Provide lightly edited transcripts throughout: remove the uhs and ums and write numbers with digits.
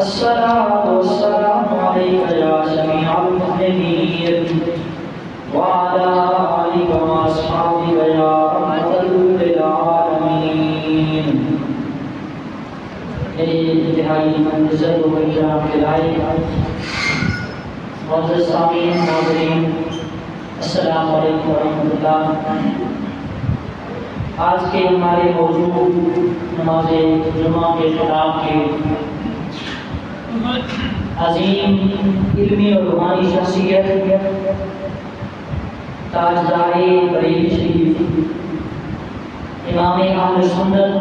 الصلاة والسلام عليك يا شفيع المذنبين وعلى آلك وأصحابك يا رحمة للعالمين. انتہائی عزت و اکرام کے لائق معزز سامعین ناظرین، السلام علیکم ورحمۃ اللہ۔ آج کے ہمارے موضوع نماز جمعہ کے خطاب کے عظیم علمی اور روحانی شخصیت تاجدار بریلی شریف امام اہل سنت،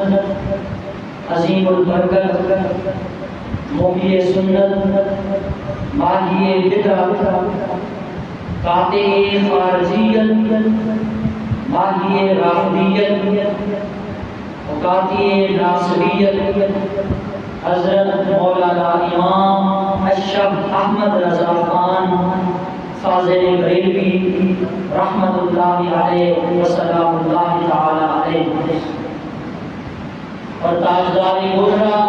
عظیم البرکت، محیی سنت، ماحی بدعت، قاطع خارجیت، ماحی رافضیت، قاطع ناصریت، حضرت مولانا امام اشرف احمد رضا خان فاضل بریلوی رحمت اللہ علیہ وسلام اللہ تعالی علیہ، اور تاجدار گوجرا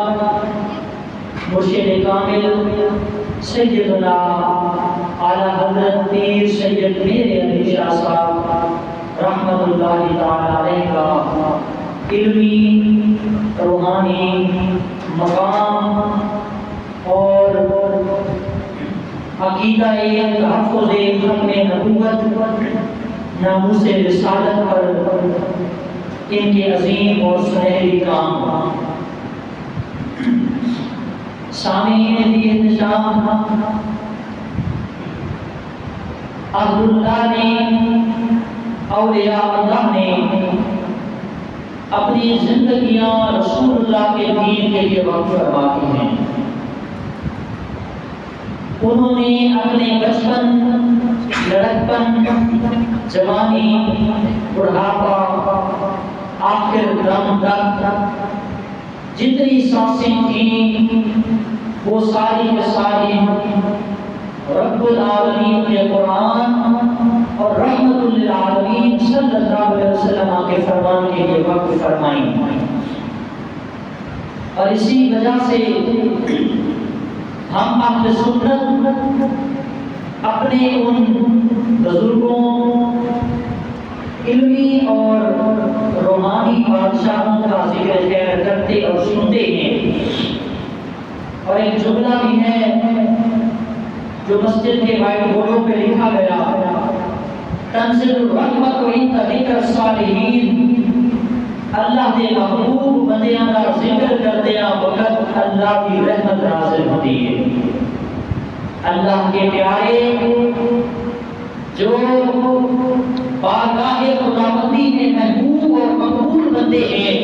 مرشد کامل سیدنا اعلیٰ حضرت پیر سید میر علی شاہ صاحب رحمت اللہ تعالی علیہ کا علمی روحانی مقام اور عقیدہ تحفظ ختم نبوت ناموس رسالت پر ان کے عظیم اور سنہری کام۔ سامعین بھی انتظام، عبداللہ نے، اولیاء اللہ نے اپنی زندگیاں رسول اللہ کے دین کے لیے وقف فرما دی ہیں۔ انہوں نے اپنے بچپن، لڑکپن، جوانی، بڑھاپا، آخر دم تک جتنی سانسیں تھیں وہ ساری کے ساری رب العالمین کے قرآن اور رحمت للعالمین صلی اللہ علیہ وسلم کے فرمان کے لیے وقف فرمائیں، اور اسی وجہ سے ہم اہل سنت اپنے ان بزرگوں، علمی اور روحانی بادشاہوں کا ذکر خیر کرتے اور سنتے ہیں۔ اور ایک جملہ بھی ہے جو مسجد کے وائٹ بورڈوں پہ لکھا گیا، تنزل الرحمت عند ذکر الصالحین، اللہ دے محبوب بندیاں دا ذکر کردیاں وقت اللہ کی رحمت نازل ہوتی ہے۔ اللہ کے پیارے جو بارگاہ خداوندی میں محبوب اور مقبول بندے ہیں،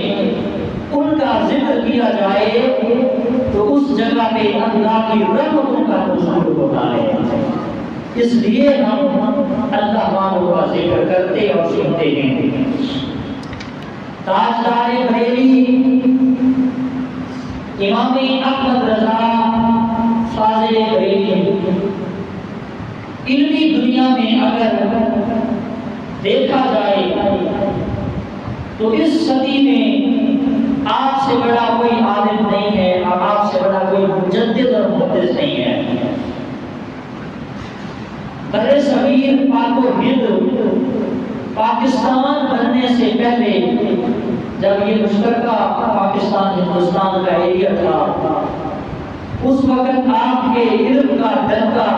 ان کا ذکر کیا جائے تو اس جگہ پہ اللہ کی رحمتوں کا نزول ہوتا ہے۔ اس لیے ہم اللہ والوں کا ذکر کرتے اور سنتے ہیں۔ تاجدار بریلی امام احمد رضا فاضل بریلی علمی دنیا میں اگر دیکھا جائے تو اس صدی میں آپ سے بڑا کوئی عالم نہیں ہے اور آپ سے بڑا کوئی مجدد اور محدث نہیں ہے۔ بر صغیر پاک و ہند پاکستان بننے سے پہلے جب یہ مشترکہ پاکستان ہندوستان کا ایریا تھا، اس وقت آپ کے علم کا ڈنکا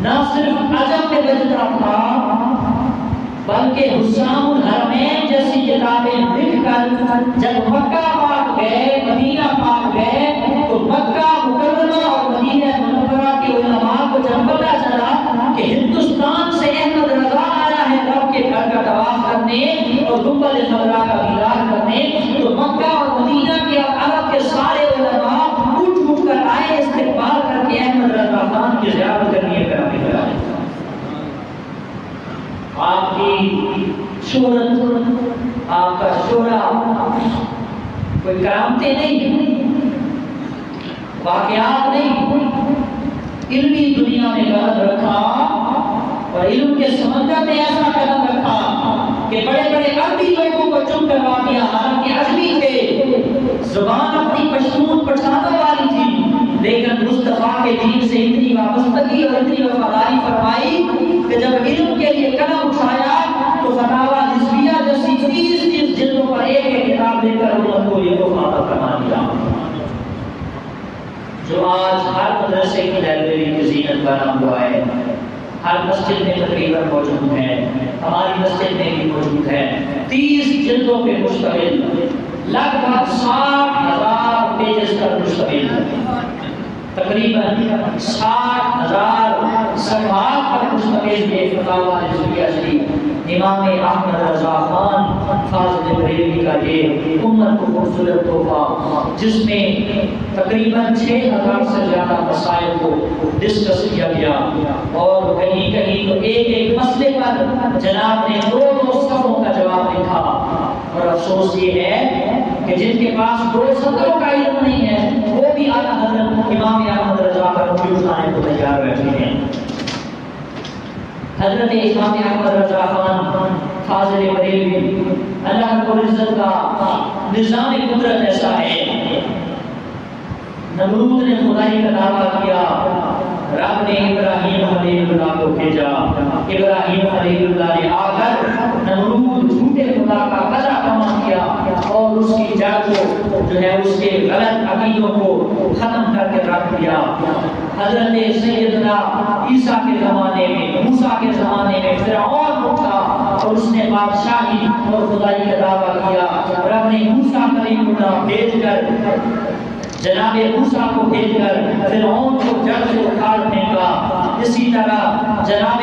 نہ صرف عجم میں بجتا تھا بلکہ حسام الحرمین جیسی کتابیں لکھ کر جب مکہ پاک گئے، مدینہ پاک گئے، تو مکہ مکرمہ اور مدینہ منورہ کے علماء کو جب پتہ چلا کہ ہندوستان سے احمد رضا آیا ہے رب کے گھر کا طواف کرنے اور گنبد خضرا کا دیدار کرنے، تو مکہ اور مدینہ کے اور عرب کے سارے علماء اٹھ کر آئے، استقبال کر کے احمد رضا خان کی زیارت کرنے کا آئے۔ آپ کی شہرت، آپ کا شہرہ کوئی کرامتیں نہیں، واقعات نہیں، علمی دنیا میں قدم رکھا اور علم کے سمندر میں ایسا قدم رکھا کہ بڑے بڑے عربی لوگوں کو چپ کروا دیا، حالانکہ عربی تھے، زبان اپنی پشتون پٹھانوں والی تھی، آج ہر مدرسے کی لائبریری کی زینت بنا ہوا ہے، ہر مسجد میں تقریباً موجود ہے، ہماری مسجد میں بھی موجود ہے۔ 30 جلدوں پہ مشتمل، لگ بھگ 60,000 پیجز پر مشتمل، تقریباً 60,000 صفحات پر مشتمل یہ فتاوی رضویہ شریف امام احمد رضا خان فاضل بریلوی کا یہ امت کو خوبصورت تحفہ، جس میں تقریباً 6,000 سے زیادہ مسائل کو ڈسکس کیا گیا، اور کہیں کہیں تو ایک مسئلے پر جناب نے 2 صفحوں کا جواب لکھا۔ اور افسوس یہ ہے کہ جن کے پاس 2 صفحوں کا علم نہیں ہے وہ بھی اعلیٰ حضرت امام احمد رضا کا رجوع اٹھانے کو تیار بیٹھے ہیں۔ حضرت امام احمد رضا خان فاضل بریلوی، اللہ رب العزت کا نظام قدرت ایسا ہے، نمرود نے خدائی کا دعویٰ کیا، رب نے ابراہیم خلیل اللہ کو بھیجا، ابراہیم خلیل اللہ نے آ کر نمرود جھوٹے خدا کا قضا کما کیا اور اس کی جڑ کو جو ہے اس کے غلط عقیدوں کو ختم کر کے رکھ دیا۔ حضرت سیدنا عیسیٰ کے زمانے میں، موسیٰ کے زمانے میں فرعون اٹھا اور اس نے بادشاہی اور خدائی کا دعویٰ کیا۔ رب نے موسیٰ کلیم اللہ بھیج کر، جناب موسیٰ کو بھیج کر فرعون کو جڑ سے اکھاڑ پھینکا۔ اسی طرح جناب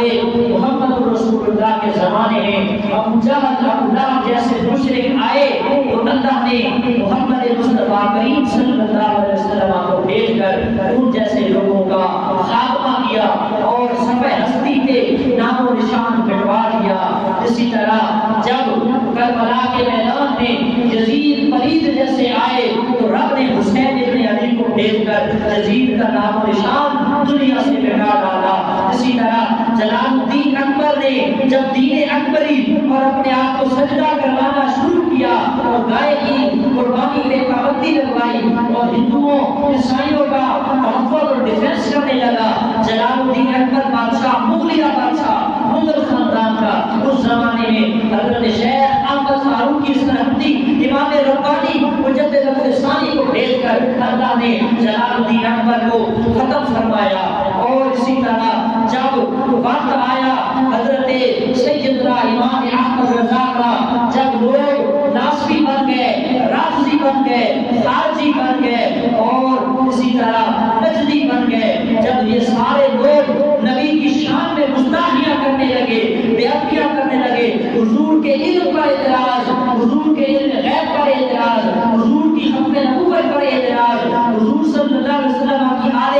محمد رسول اللہ کے زمانے میں ابو جہل، ابو لہب جیسے مشرک آئے تو اللہ نے محمد مصطفیٰ کریم صلی اللہ علیہ وسلم کو بھیج کر ان جیسے لوگوں کا خاتمہ کیا اور صفحہ ہستی کے نام و نشان مٹوا دیا۔ اسی طرح جب کربلا کے میدان میں یزید پلید جیسے آئے تو رب نے حسین ابن علی کو بھیج کر یزید کا نام و نشان دنیا سے مٹا ڈالا۔ اسی طرح جلال الدین اکبر نے جب دین اکبری اور اپنے آپ کو سجدہ کروانا شروع کیا اور گائے کی قربانی پہ پابندی لگوائی اور ہندوؤں عیسائیوں کا تحفظ اور ڈیفینس کرنے لگا، جلال الدین اکبر بادشاہ، مغلیہ بادشاہ، مغل خاندان کا، اس زمانے میں حضرت شیخ احمد فاروقی سرحدی امام ربانی مجدد افغانستانی کو بھیج کر اللہ نے جلال الدین اکبر کو ختم فرمایا۔ اور اسی طرح جب وقت آیا حضرت سیدنا امام احمد رضا کا، جب لوگ ناسبی بن گئے، رافضی بن گئے، خارجی بن گئے اور اسی طرح نجدی بن گئے، جب یہ سارے لوگ نبی کی شان میں گستاخیاں کرنے لگے، بے ادبیاں کرنے لگے، حضور کے علم پر اعتراض، حضور کے علم غیب پر اعتراض، حضور کی ختم نبوت پر اعتراض، حضور صلی اللہ علیہ وسلم کی آل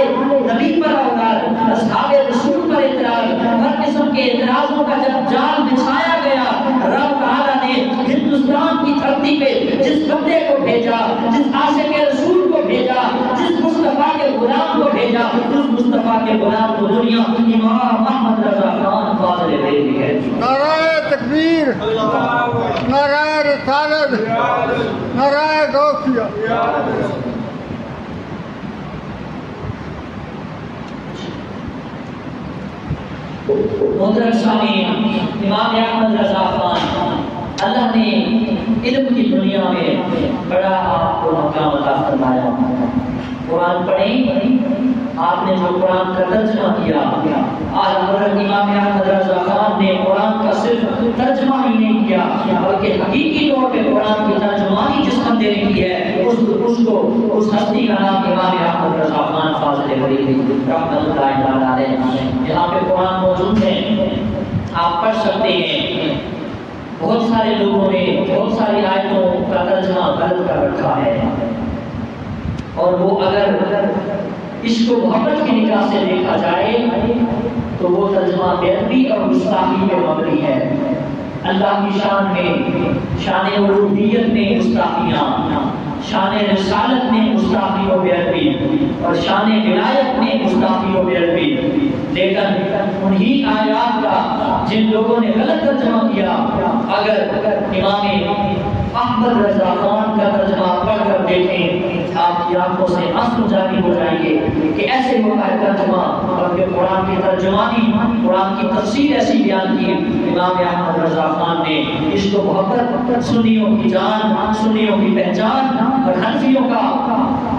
نبی پر اعتراض، اصحاب رسول پر اعتراض، ہر قسم کے اعتراضوں کا جب جال بچھایا گیا، رب تعالیٰ نے ہندوستان کی دھرتی پہ جس بندے کو بھیجا، جس عاشق رسول کو بھیجا، جس مصطفیٰ کے غلام کو بھیجا، اس مصطفیٰ کے غلام کو دنیا امام احمد رضا خان فاضل بریلوی ہے۔ نعرہ تکبیر، نعرہ رسالت، نعرہ غوثیہ۔ محترم سامعین، امام احمد رضا خان، اللہ نے علم کی دنیا میں بڑا آپ کو مقام عطا فرمایا۔ قرآن پڑھیں، آپ نے جو قرآن کا ترجمہ کیا، آج حضرت امام احمد رضا خان نے قرآن کا صرف ترجمہ ہی نہیں کیا بلکہ حقیقی طور پہ قرآن کی ترجمانی جس بندے نے کی ہے اس ہستی کا نام امام احمد رضا خان فاضل بریلوی رحمۃ اللہ علیہ۔ یہاں پہ قرآن موجود ہے، آپ پڑھ سکتے ہیں۔ بہت سارے لوگوں نے بہت ساری آیتوں کا ترجمہ غلط کر رکھا ہے، اور وہ اگر عشق و محبت کی نگاہ سے دیکھا جائے تو وہ ترجمہ بے ادبی اور گستاخی پہ مبنی ہے۔ اللہ کی شان میں، شان الوہیت میں گستاخیاں، شان رسالت میں گستاخی و بے ادبی، اور شان ولایت میں گستاخی و بے ادبی، لیکن انہی آیات کا جن لوگوں نے غلط ترجمہ کیا، اگر امام احمد رضا خان کا ترجمہ پڑھ کر دیکھیں، آپ کی آنکھوں سے آنسو جاری ہو جائیں گے کہ ایسے ہوتا ہے ترجمہ، بلکہ قرآن کی ترجمانی، قرآن کی تفسیر ایسی بیان کی امام احمد رضا خان نے۔ عشق و محبت، سنیوں کی جان، سنیوں کی پہچان اور حنفیوں کا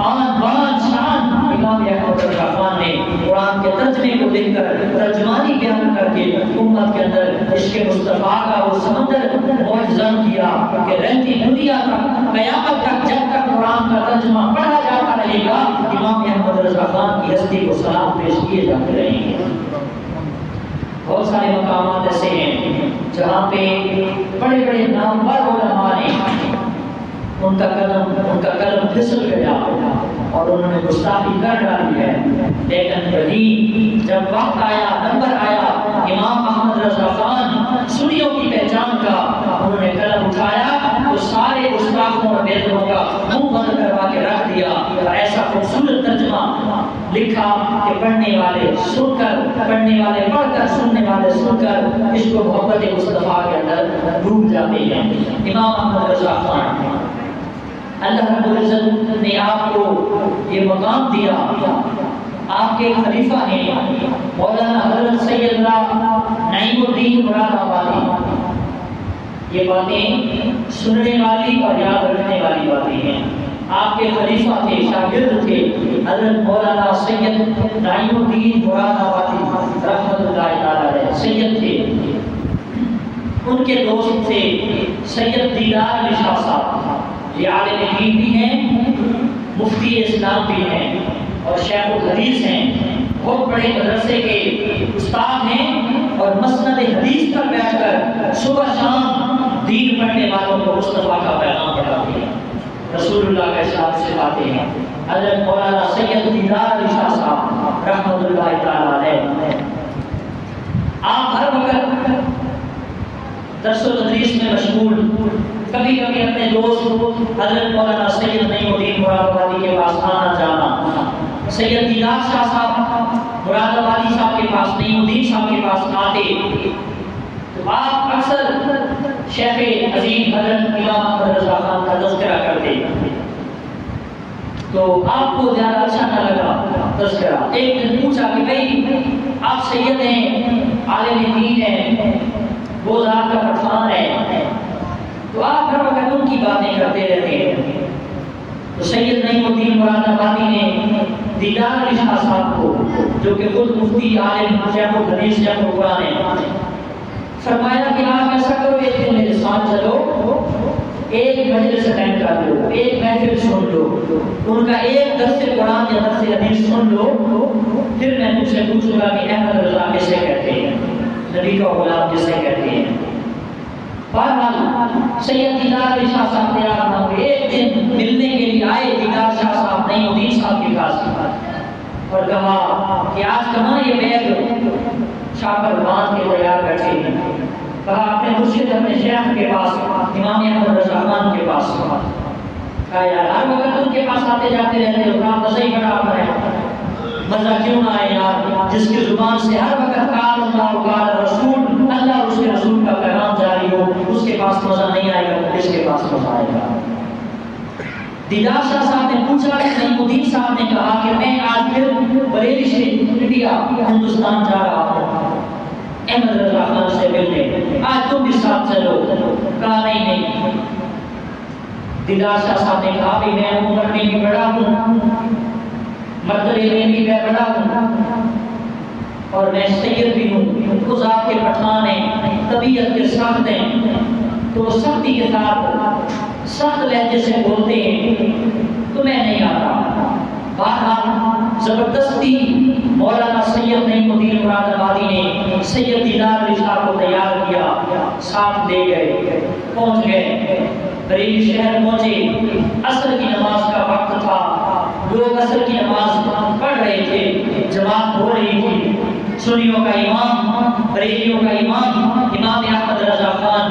آن بان شان امام امام احمد رضا خان نے قرآن کے ترجمے کو لکھ کر ترجمانی بیان کر کے امت کے اندر عشق مصطفیٰ کا وہ سمندر معجزن کیا کہ رہتی دنیا تک قیامت تک جب تک قرآن کا ترجمہ پڑھا جاتا رہے گا امام احمد رضا خان کی ہستی کو سلام پیش کیے جاتے رہیں گے۔ بہت سارے مقامات ایسے ہیں جہاں پہ بڑے بڑے نامور علماء نے ان کا قلم پھسل گیا اور انہوں نے گستاخی کر ڈالی ہے، لیکن وہی جب وقت آیا، نمبر آیا امام احمد رضا خان سنیوں کی پہچان کا، انہوں نے قلم اٹھایا تو سارے گستاخوں اور بیدروں کا منہ بند کروا کے رکھ دیا اور ایسا خوبصورت ترجمہ لکھا کہ پڑھنے والے سن کر، پڑھنے والے پڑھ کر، سننے والے سن کر عشق و محبت مصطفیٰ کے اندر ڈوب جاتے ہیں۔ امام احمد رضا خان اللہ رب العزت نے آپ کو یہ مقام دیا، آپ کے خلیفہ ہیں مولانا حضرت سیدنا نعیم الدین مراد آبادی۔ یہ باتیں سننے والی اور یاد رکھنے والی باتیں ہیں۔ آپ کے خلیفہ تھے، شاگرد تھے حضرت مولانا سید نعیم الدین مراد آبادی رحمۃ اللہ تعالی علیہ، سید تھے۔ ان کے دوست تھے سید دیدار علی شاہ صاحب، یہ عالم دین بھی ہیں، مفتی اسلام بھی ہیں اور شیخ الحدیث ہیں، بہت بڑے مدرسے کے استاد ہیں اور مسند حدیث پر بیٹھ کر صبح شام دین پڑھنے والوں کو مصطفیٰ کا پیغام پڑھاتے ہیں، رسول اللہ کے ساتھ سے باتیں ہیں۔ حضرت مولانا سید دیدار علی شاہ صاحب رحمۃ اللہ تعالی علیہ، آپ ہر وقت درس و تدریس میں مشغول، کبھی کبھی اپنے دوست حضرت مولانا سید نعیم الدین مراد آبادی کے پاس آنا جانا، سید دیدار شاہ صاحب مراد آبادی صاحب کے پاس، نعیم الدین صاحب کے پاس آتے تو آپ اکثر شیخ عظیم حضرت امام احمد رضا خان کا تذکرہ کرتے، تو آپ کو زیادہ اچھا نہ لگا تذکرہ۔ ایک دن پوچھا کہ بھائی آپ سید ہیں، عالم دین ہیں، وہ ذات کا پٹھان ہے، تو آپ ہر وقت ان کی باتیں کرتے رہتے ہیں۔ تو سید نعیم الدین مراد آبادی نے دیدار علی شاہ صاحب کو، جو کہ خود مفتی عالم شیخ الحدیث شیخ القرآن ہے، فرمایا کہ آپ ایسا کرو، ایک دن میرے ساتھ چلو، ایک مجلس اٹینڈ کر لو، ایک محفل سن لو، ان کا ایک درس قرآن یا درس حدیث سن لو، پھر میں مجھ سے پوچھوں گا کہ احمد رضا کسے کہتے ہیں، نبی کا غلام کسے کہتے ہیں۔ بہرحال سید دیدار علی شاہ صاحب تیار نہ ہوئے، ایک دن ملنے کے لیے آئے دیدار شاہ صاحب نعیم الدین صاحب کے پاس اور کہا کہ آج کہاں یہ بیگ شاہ پر باندھ کے تیار بیٹھے ہیں؟ کہا اپنے مرشد اپنے شیخ کے پاس، امام احمد رضا خان کے پاس۔ کہا یار ہر وقت ان کے پاس آتے جاتے رہتے ہو، کہا مزہ ہی بڑا ہے، مزہ کیوں نہ آئے یار، جس کی زبان سے ہر وقت قال اللہ قال رسول، اللہ اور اس کے رسول کا پیغام جاری ہو، اس کے پاس مزہ نہیں آئے گا، اس کے پاس مزہ آئے گا۔ دیدار شاہ صاحب نے پوچھا کہ نعیم الدین صاحب نے کہا کہ میں آج پھر بریلی سے انڈیا ہندوستان جا رہا ہوں احمد رضا خان سے ملنے، آج تم بھی ساتھ چلو۔ کہا نہیں۔ دیدار شاہ صاحب نے کہا کہ میں عمر میں بھی بڑا ہوں، مرتبے میں بھی میں بڑا ہوں اور میں سید بھی ہوں، خود آپ کے پٹھان ہیں، طبیعت کے سخت ہیں، تو وہ سختی کے ساتھ سخت لہجے سے بولتے ہیں تو میں نہیں آتا۔ بہرحال زبردستی مولانا سید نعیم الدین مراد آبادی نے سید دیدار علی شاہ کو تیار کیا، ساتھ لے گئے، پہنچ گئے، بریلی شہر پہنچے، عصر کی نماز کا وقت تھا، لوگ عصر کی نماز پڑھ رہے تھے، جماعت ہو رہی تھی، سنیوں کا امام، بریلیوں کا امام امام احمد رضا خان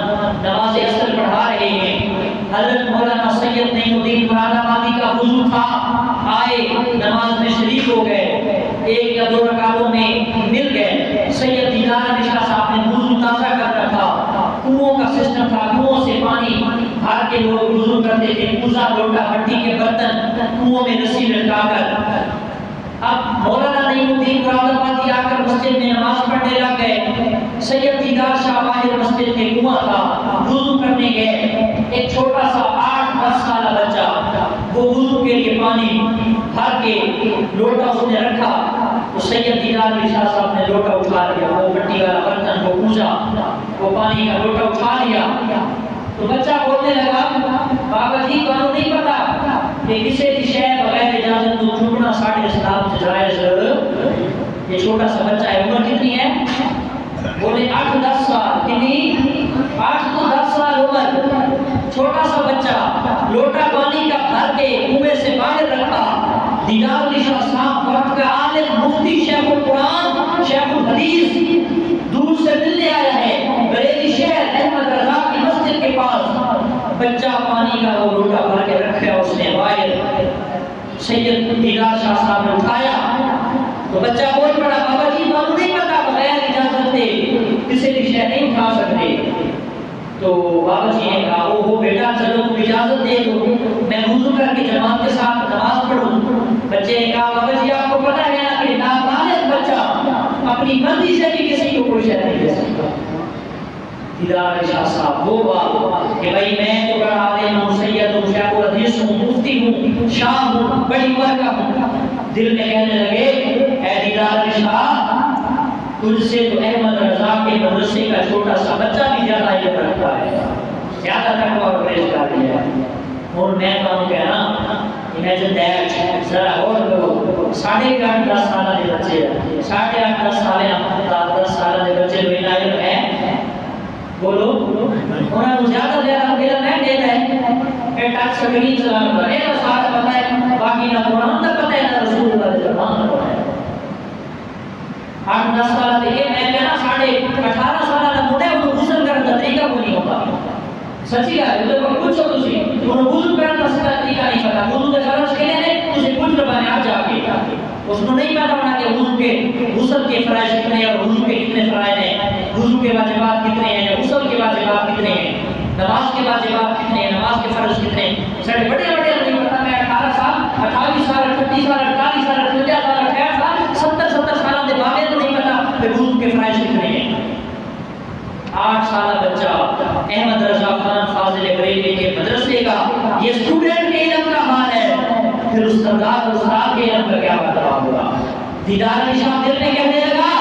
نماز عصر پڑھا رہے ہیں۔ حضرت مولانا سید نعیم الدین مراد آبادی کا وضو تھا، آئے نماز میں شریک ہو گئے، ایک یا دو رکعتوں میں مل گئے۔ سید دیدار علی شاہ صاحب نے وضو تازہ کر رکھا، کنووں کا سسٹم تھا، کنووں سے پانی بھر کے لوگ وضو کرتے تھے، کوزہ لوٹا مٹی کے برتن کنووں میں رسی لٹکا کر۔ اب مولانا نعیم الدین مراد آبادی آ کر مسجد میں نماز پڑھنے لگ گئے، سید دیدار شاہ باہر مسجد میں کنواں تھا، وضو کرنے گئے، ایک چھوٹا سا 8-10 سالہ بچہ وہ وضو کے لیے پانی بھر کے لوٹا اس نے رکھا تو سید دیدار علی شاہ صاحب نے لوٹا اٹھا لیا، وہ مٹی والا برتن کو پوجا، وہ پانی کا لوٹا اٹھا لیا تو بچہ بولنے لگا بابا جی تمہیں نہیں پتا کہ کسی کی شے بغیر اجازت تو چھوڑنا ساڑھے اسلام سے جائز؟ یہ چھوٹا سا بچہ ہے، عمر کتنی ہے؟ بولے 8-10 سال، کتنی؟ 8-10 سال عمر، چھوٹا سا بچہ لوٹا پانی کا بھر کے کنویں سے باہر رکھا۔ دیدار علی شاہ صاحب وقت کا عالم مفتی شیخ القرآن شیخ الحدیث دور سے ملنے آیا ہے بریلی شہر احمد رضا کی مسجد کے پاس، بچہ پانی کا وہ لوٹا بھر کے رکھا اس نے باہر، سید دیدار شاہ صاحب نے اٹھایا تو بچہ بول پڑا بابا جی تمہیں نہیں پتا بغیر اجازت دے کسی کی شے نہیں اٹھا سکتے؟ تو بابا جی نے کہا او بیٹا چلو تم اجازت دے دو میں وضو کر کے جماعت کے ساتھ نماز پڑھوں۔ بچے نے کہا بابا جی آپ کو پتہ ہے نا کہ نابالغ بچہ اپنی مرضی سے بھی کسی کو کوئی شے نہیں دے سکتا۔ دیدار علی شاہ صاحب وہ بات کہ بھائی میں تو بڑا عالم ہوں، سید ہوں، شیخ الحدیث ہوں، مفتی ہوں، شاہ ہوں، بڑی عمر کا ہوں، دل میں کہنے لگے اے دیدار علی شاہ تجھ سے تو احمد رضا کے مدرسے کا چھوٹا سا بچہ بھی زیادہ علم رکھتا ہے، زیادہ تقویٰ اور پرہیزگاری ہے۔ اور میں کہوں کہنا امیجن دیٹ، ذرا غور کرو 8.5-10 سالہ کے بچے 8.5-10 سالے 10 سالہ کے بچے میں علم ہے بولو انہوں نے زیادہ علم نہیں دیتا ہے کہ ٹچ سکرین چلانا پڑا ہے، سارا پتہ ہے باقی نہ قرآن نہ پتہ ہے نہ رسول اللہ صلی اللہ علیہ وسلم۔ 8-10 سال دیکھے میں کہنا 18.5 سال کا موٹے وہ غسل کرنے کا طریقہ کو نہیں ہوتا، سچی ہے تو پوچھو تسی انہوں غسل کرنے کا طریقہ نہیں پتا، وضو کے فرض کے لیے تجھے کچھ ربانے آپ جا کے اس کو نہیں پتا ہونا کہ وضو کے غسل کے فرائض کتنے ہیں اور وضو کے کتنے فرائض ہیں، وضو کے واجبات کتنے ہیں، غسل کے واجبات کتنے ہیں، نماز کے واجبات کتنے ہیں، نماز کے فرض کتنے ہیں۔ سارے بڑے نہیں پتا، میں 18 سال 28 سال 38 سال 48 سال 50 سال 60 سال 70 سال کے بعد تو نہیں پتا کہ وضو کے فرائض کتنے ہیں۔ 8 سالہ بچہ احمد رضا خان فاضل بریلوی کے مدرسے کا یہ اسٹوڈنٹ کے علم کا حال ہے، پھر استاد کے علم کا کیا مطلب ہوگا؟ دیدار علی شاہ دل میں کہنے لگا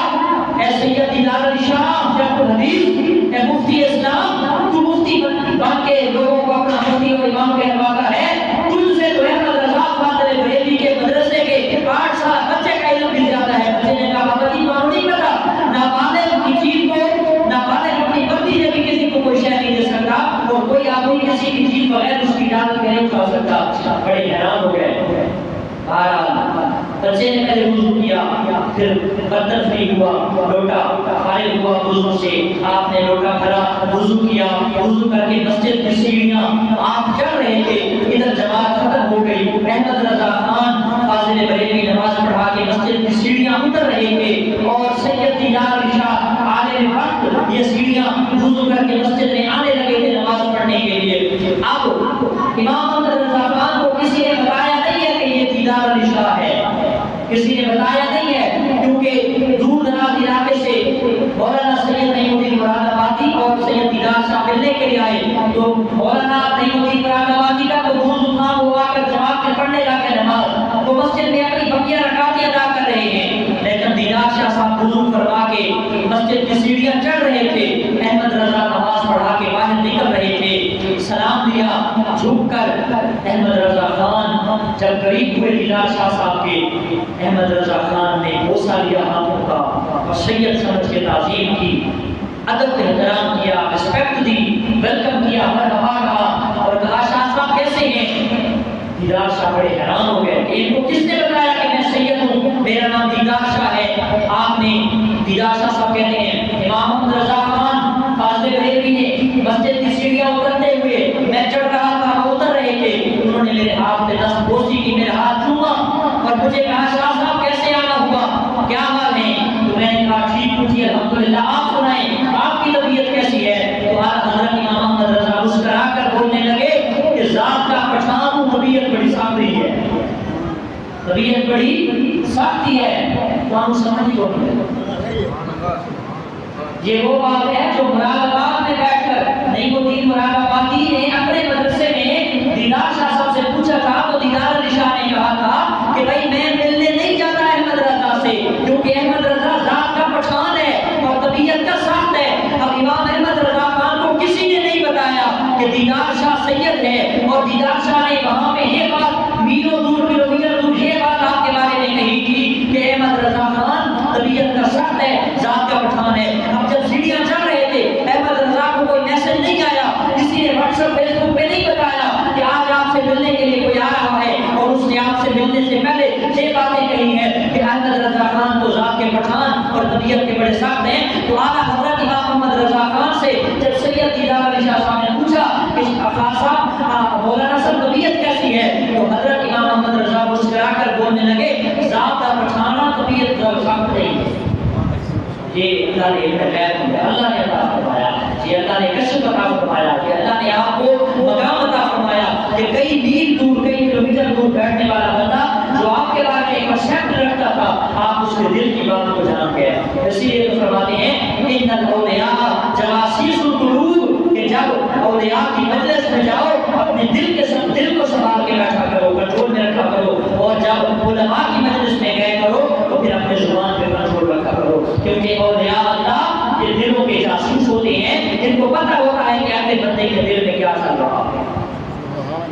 اے سید دیدار علی شاہ شیخ الحدیث اے مفتی اسلام تو مفتی بن کے لوگوں کو اپنا مفتی اور امام کہلواتا ہے، تجھ سے تو احمد رضا فاضل بریلوی کے مدرسے کے 8 سال بچے کا علم مل جاتا ہے۔ بچے نے کہا بابا جی تمہیں نہیں پتا نابالغ کی چیز کو نابالغ اپنی مرضی سے بھی کسی کو کوئی شے نہیں دے سکتا اور کوئی آدمی کسی کی چیز بغیر اس کی اجازت کے نہیں اٹھا سکتا۔ بڑے حیران ہو گئے۔ بہرحال بچے نے پہلے وضو کیا، پھر برتن فری ہوا، لوٹا فارغ ہوا وضو سے، آپ نے لوٹا بھرا، وضو کیا، وضو کر کے مسجد کی سیڑھیاں آپ چڑھ رہے تھے، ادھر جماعت ختم ہو گئی، احمد رضا خان فاضل بریلوی نماز پڑھا کے مسجد کی سیڑھیاں اتر رہے تھے اور سید دیدار علی شاہ عالم وقت یہ سیڑھیاں وضو کر کے مسجد میں آنے لگے تھے نماز پڑھنے کے لیے۔ اب امام احمد رضا خان کو کسی نے بتایا نہیں ہے کہ یہ دیدار علی شاہ ہے، کسی نے بتایا نہیں ہے کیونکہ دور دراز علاقے سے مولانا سید نعیم الدین مراد آبادی اور سید دیدار شاہ ملنے کے لیے آئے، تو مولانا نعیم الدین مراد آبادی کا تو وضو تھا، وہ آ کر جماعت میں پڑھنے لگے نماز، وہ مسجد میں اپنی بقیہ رکعتیں ادا کر رہے ہیں، لیکن دیدار شاہ صاحب وضو فرما کے مسجد کی سیڑھیاں چڑھ رہے تھے، احمد رضا نماز پڑھا کے باہر نکل رہے تھے، سلام لیا جھک کر احمد رضا خان جب قریب ہوئے دیدار شاہ صاحب کے، احمد رضا خان نے بوسہ لیا ہاتھوں کا اور سید سمجھ کے تعظیم کی، ادب احترام کیا، رسپیکٹ دی، ویلکم کیا، مرحبا کہا اور کہا شاہ صاحب کیسے ہیں؟ دیدار شاہ بڑے حیران ہو گئے، ان کو کس نے بتایا کہ میں سید ہوں، میرا نام دیدار شاہ ہے؟ آپ نے دیدار شاہ صاحب کہتے ہیں امام احمد رضا خان فاضل بریلوی نے مسجد کی سیڑھیاں اترتے ہوئے میں چڑھ رہا تھا، وہ اتر رہے تھے، انہوں نے میرے ہاتھ میں دست بوسی کی، میرے ہاتھ چوما اور مجھے کہا شاہ صاحب کیسے آنا ہوا، کیا حال ہے؟ تو میں نے کہا ٹھیک ہوں جی الحمدللہ، آپ سنائیں آپ کی طبیعت کیسی ہے؟ تو حضرت امام احمد رضا مسکرا کر بولنے لگے کہ ذات کا پٹھان ہوں، طبیعت بڑی سختی ہے، طبیعت بڑی سختی ہے، تو ہم سمجھ کو یہ وہ بات ہے جو مراد آباد میں بیٹھ کر نعیم الدین مراد آبادی نے اپنے مدرسے میں دیدار شاہ صاحب سے پوچھا تھا، تو دیدار علی شاہ نے کہا تھا کہ بھائی میں ملنے نہیں دیدار شاہ سید ہے، اور دیدار شاہ نے وہاں پہ یہ بات میلوں دور کلومیٹر دور یہ بات آپ کے بارے میں کہی تھی کہ احمد رضا خان طبیعت کا سخت ہے، ذات کا پٹھان ہے۔ اب جب سیڑھیاں چڑھ رہے تھے احمد رضا کو کوئی میسج نہیں آیا، کسی نے واٹس ایپ فیس بک پہ نہیں بتایا کہ آج آپ سے ملنے کے لیے کوئی آ رہا ہے، اور اس نے آپ سے ملنے سے پہلے یہ باتیں کہی ہیں کہ احمد رضا خان تو ذات کے پٹھان اور طبیعت کے بڑے سخت ہیں۔ تو اعلیٰ حضرت امام محمد رضا خان سے جب سید دیدار علی شاہ صاحب نے پوچھا کہ خان صاحب مولانا صاحب طبیعت کیسی ہے، تو حضرت امام محمد رضا مسکرا کر بولنے لگے ذات کا پٹھانا طبیعت سخت نہیں ہے۔ یہ اللہ نے غیب دیا، اللہ نے عطا فرمایا، یہ اللہ نے کشف عطا فرمایا، کہ اللہ نے آپ کو مقام عطا فرمایا کہ کئی میل دور کئی کلومیٹر دور بیٹھنے والا بندہ جو آپ کے بارے میں کنسپٹ رکھتا تھا آپ اس کے دل کی بات کو جان گئے۔ اسی لیے تو فرماتے ہیں ان الاولیاء جواسیس القلوب، کہ جب اولیاء کی مجلس میں جاؤ اپنے دل کو سنبھال کے بیٹھا کرو، کنٹرول میں رکھا کرو، اور جب علماء کی مجلس میں گئے کرو تو پھر اپنے زبان پہ کنٹرول رکھا کرو، کیونکہ اولیاء اللہ یہ دلوں کے جاسوس ہوتے ہیں، ان کو پتہ ہوتا ہے کہ اپنے بندے کے دل میں کیا چل رہا ہے۔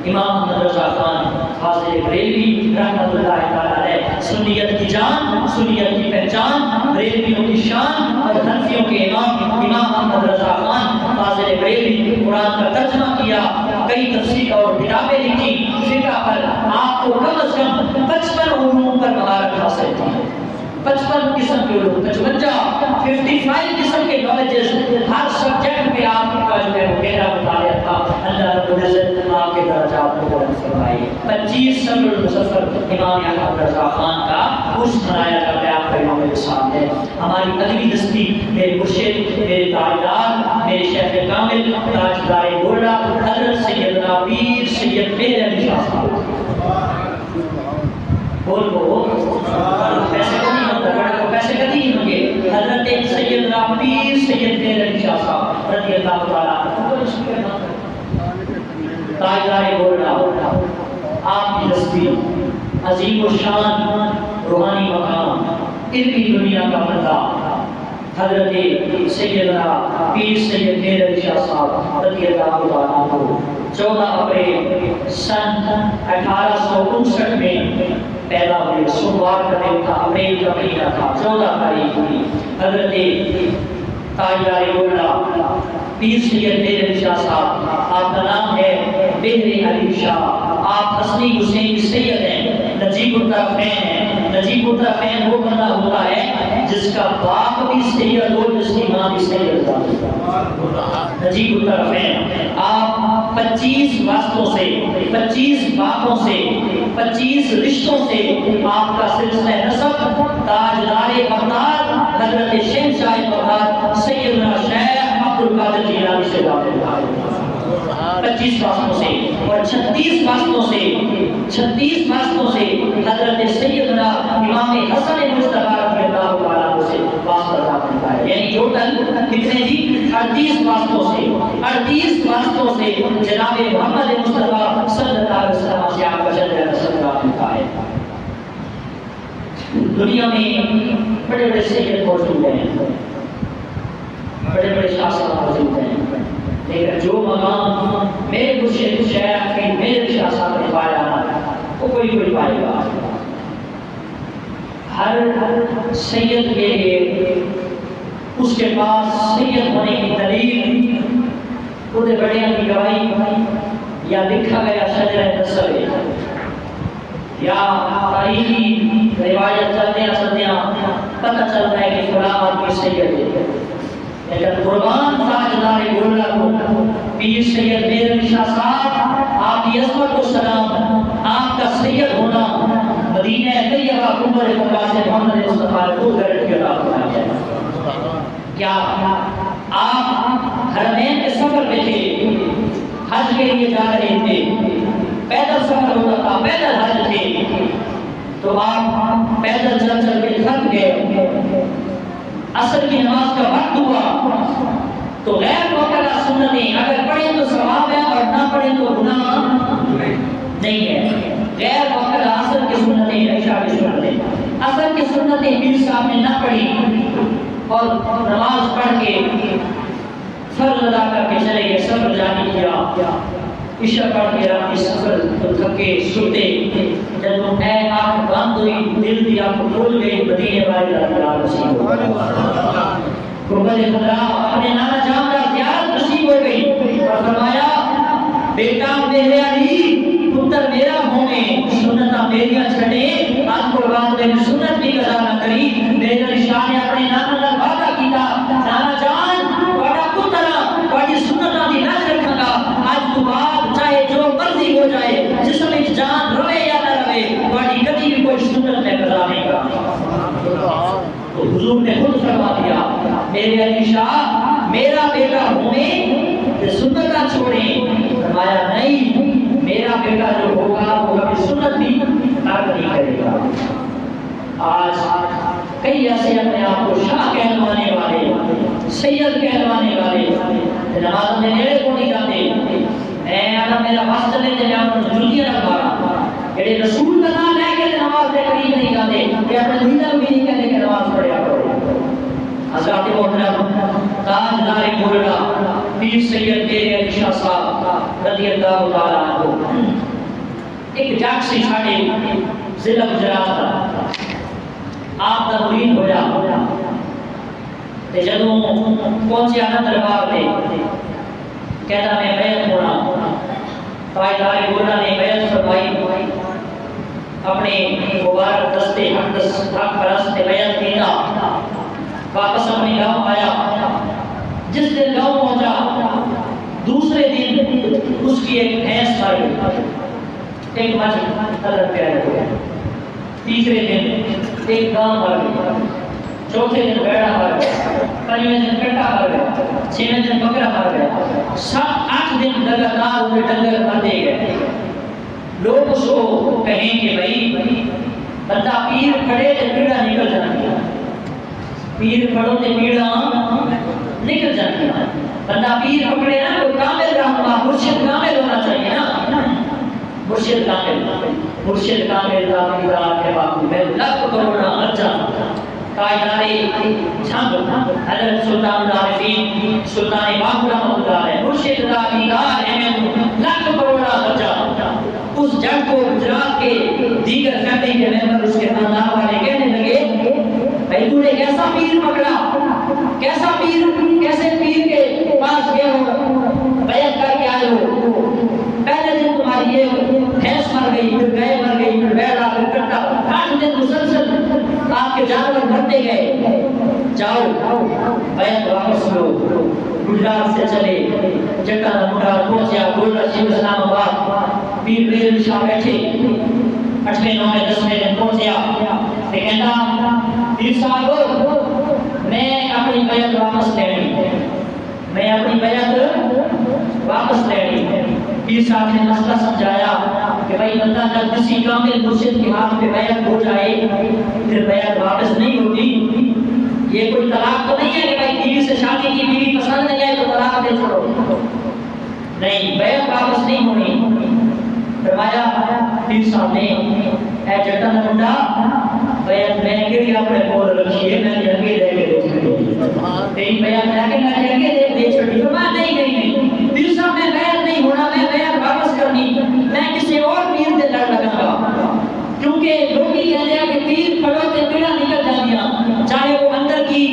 امام محمد رضا خان فاضل بریلوی رحمۃ اللہ تعالی علیہ، سنیت کی جان، سنیت کی پہچان، بریلویوں کی شان اور حنفیوں کے امام امام محمد رضا خان فاضل بریلوی قرآن کا ترجمہ کیا، کئی تفسیر اور کتابیں لکھی، فقہ پر آپ کو کم از کم 55 علوم پر مہارت حاصل تھی، 55 قسم کے علوم، 55 قسم کے نالجز، ہر سبجیکٹ میں آپ کا جو ہے وہ گہرا مطالعہ تھا۔ اللہ رب العزت آپ کے درجات کو بلند فرمائے۔ 25 صبر المظفر امام احمد رضا خان کا اس منایا جاتا ہے آپ کے امام کے سامنے۔ ہماری اگلی دستی میرے مرشد، میرے تاجدار، میرے شیخ کامل تاجدار گولڈا حضرت سیدنا پیر سید مہر علی شاہ صاحب، بول پیسے کو نہیں ہوتا، بڑے کو پیسے کبھی نہیں ہوں گے۔ حضرت سیدنا پیر سید مہر علی شاہ صاحب رضی اللہ تعالیٰ تاجدار گولڈا، آپ کی دستی عظیم الشان روحانی مقام، علمی دنیا کا بندہ حضرت سیدنا پیر سید مہر علی شاہ صاحب رضی اللہ تعالیٰ عنہ 14 اپریل سن 1859 میں پیدا ہوئے، سوموار کا دن تھا، اپریل کا مہینہ تھا، 14 تاریخ تھی۔ حضرت تاجدار گولڈا پیر سید مہر علی شاہ صاحب، آپ کا نام ہے مہر علی شاہ، آپ حسنی حسین سید ہیں، نجیب الطرفین ہیں۔ نجیب الطرفین وہ بندہ ہوتا ہے جس کا باپ بھی سید ہو، جس کی ماں بھی سید ہو۔ نجیب الطرفین آپ 25 واسطوں سے، 25 باپوں سے، 25 رشتوں سے آپ کا سلسلہ نسب تاجدار بغداد حضرت شہنشاہ بغداد سیدنا شیخ عبد القادر جیلانی سے واقع ہے۔ 25 واسطوں سے، اور 36 واسطوں سے، 36 واسطوں سے حضرت سیدنا امام حسن مصطفیٰ رضی اللہ تعالیٰ عنہ سے واسطہ ہوتا ہے، یعنی ٹوٹل کتنے جی 38 واسطوں سے، 38 واسطوں سے جناب محمد مصطفیٰ صلی اللہ علیہ وسلم سے آپ کا جنر رسول ملتا ہے۔ دنیا میں بڑے بڑے سید موجود ہیں، بڑے بڑے شاہ موجود ہیں، لیکن جو مقام میرے مرشد شیخ میرے شاہ صاحب نے پایا وہ کوئی پائے گا۔ ہر سید کے لیے اس کے پاس سید ہونے کی دلیل خود بڑیاں کی گواہی یا لکھا گیا شجرہ نسب یا تاریخی روایت چلتے پتہ چلتا ہے کہ فلاں آدمی سید ہے، لیکن قربان تاجدار گولڈا کو پیر سید مہر علی شاہ صاحب آپ کی عظمت و سلام، آپ کا سید ہونا مدینہ طیبہ عمر مقاص محمد مصطفیٰ کو درج کے عطا فرمایا ہے۔ کیا آپ حرمین کے سفر میں تھے، حج کے لیے جا رہے تھے، پیدل سفر ہوتا تھا، پیدل حج تھے، تو آپ پیدل چل چل کے تھک گئے، عصر کی نماز کا وقت ہوا تو غیر موقعہ سنتیں اگر پڑھیں تو ثواب ہے اور نہ پڑھیں تو گناہ نہیں ہے۔ غیر موقعہ عصر کی سنتیں، عشاء کی سنتیں، عصر کی سنتیں پیر صاحب نے نہ پڑھی اور نماز پڑھ کے فرض ادا کر کے چلے گئے، سفر جاری کیا، عشاء پڑھ کے رات کی سفر تو تھکے سوتے، جب اے آنکھ بند ہوئی دل دی آنکھ کھول گئی، مدینے والے اللہ نصیب ہو قربت خدا اپنے نانا جان کا زیارت نصیب ہو گئی اور فرمایا بیٹا میرے علی پتر میرا ہونے سنتاں میریاں چھڑے، آج قربان میری سنت بھی قضا نہ کری، میرے شاہ نے اپنے نانا کا وعدہ کیتا، نانا جان تہاڈا پتر تہاڈی سنتاں دی نظر رکھاں گا، آج تو بعد چاہے جو مرضی ہو جائے، جسم وچ جان رہے یا نہ رہے، تہاڈی کبھی بھی کوئی سنت میں قضا نہیں کرا۔ تو حضور نے خود فرما دیا میرے علی شاہ میرا بیٹا ہونے تے سنتاں چھوڑیں، فرمایا نہیں میرا بیٹا جو ہوگا وہ کبھی سنت بھی ترک نہیں کرے گا۔ آج کئی ایسے اپنے آپ کو شاہ کہلوانے والے، سید کہلوانے والے نماز میں نیڑے کو نہیں جاتے، اے آدھا میرا واسطہ لے تے میں جلدیاں رکھا کہ رسول کا نام لے کے نماز کے قریب نہیں جاتے، کہ اپنے لیڈر بھی نہیں کہتے کہ نماز پڑھیا کرو۔ حضرات محترم تاجدار گولڈا پیر سید میرے علی شاہ صاحب رضی اللہ تعالیٰ عنہ ایک جگ سی ساڑے ضلع گجرات کا آپ کا مرید ہو جا تے جدوں پہنچیا نا دربار تے کہتا میں بیعت ہونا، تاجدار گولڈا نے بیعت فرمائی، اپنے مبارک دستے حق پرست نے بیعت کیتا، واپس اپنے گاؤں آیا، جس دن گاؤں پہنچا دوسرے دن اس کی ایک بھینس مر گئی، ایک مجھ الگ پیار ہو گیا، تیسرے دن ایک گاں مر گئی، چوتھے دن بیڑا مر گیا، پنجویں دن کٹا مر گیا، چھویں دن بکرا مر گیا، 7-8 دن لگاتار وہ ڈنگر مرتے گئے۔ لوگ اس کو کہیں کہ بھائی بندہ پیر کھڑے تے پیڑا نکل جاتی ہے، پیر پڑھو تے پیڑا نکل جاتی ہے، بندہ پیر پکڑے نا تو کامل رہنما مرشد کامل ہونا چاہیے نا، مرشد کامل دار کے باپ میں لاکھ کروڑا خرچہ تاجدار جھنگ حضرت سلطان العارفین سلطان باہو رحمۃ اللہ علیہ مرشد دار احمد لاکھ کروڑا خرچہ، اس جنگ کو گجرات کے دیگر فیملی کے ممبر اس کے خاندان والے کہنے لگے بھائی تو نے کیسا پیر پکڑا، کیسا پیر، کیسے پیر کے پاس گئے ہو، بیعت کر کے آئے ہو، پہلے دن تمہاری یہ بھینس مر گئی، پھر گائے مر گئی، پھر بیڑا، پھر کٹا، 8 دن مسلسل آپ کے جانور مرتے گئے، جاؤ بیعت واپس لو۔ گجرات سے چلے، جٹا نمڑا پہنچیا گولڈا شیو اسلام آباد، پیر میرے شاہ بیٹھے، 8ویں 9ویں 10ویں دن پہنچیا، کہتا پیر صاحب میں اپنی بیعت واپس لینی، میں اپنی بیعت واپس لینی۔ پیر صاحب نے مسئلہ سمجھایا کہ بھائی بندہ جب کسی کامل مرشد کے ہاتھ پہ بیعت ہو جائے پھر بیعت واپس نہیں ہوتی، یہ کوئی طلاق تو نہیں ہے کہ بھائی بیوی سے شادی کی، بیوی پسند نہیں آئے تو طلاق دے چھوڑو، نہیں، بیعت واپس نہیں ہونی۔ فرمایا پیر صاحب نے اے جٹا منڈا بیعت میں کیڑی اپنے کول رکھی ہے، میں اگے دے کے دے چھڑی، تیری بیعت ہے کہ میں اگے دے چھڑی؟ فرمایا نہیں، پیر صاحب میں بیعت نہیں ہونا، میں بیعت واپس کرنی، میں کسی اور پیر سے لڑ لگا گا، کیونکہ لوگ یہ کہتے ہیں کہ پیر پڑھو تے پیڑا نکل جاندیاں، چاہے وہ اندر کی